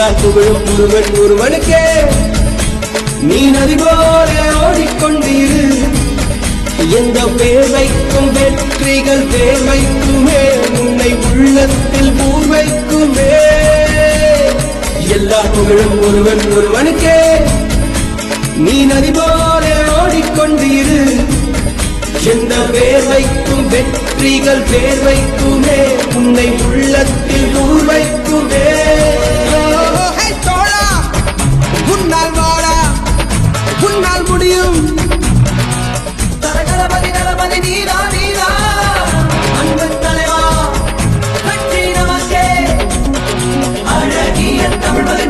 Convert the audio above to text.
எல்லா புகழும் ஒருவனுக்கே. நீ நதி போல ஓடிக்கொண்டிரு, எந்த வேர்வைக்கும் வெற்றிகள் வேர்வைக்குமே, உன்னை உள்ளத்தில் பூர்வைக்குமே. எல்லா புகழும் ஒருவனுக்கே. நீ நதி போல ஓடிக்கொண்டிரு, எந்த வேர்வைக்கும் வெற்றிகள் வேர்வைக்குமே, உன்னை உள்ளத்தில் பூர்வைக்குமே.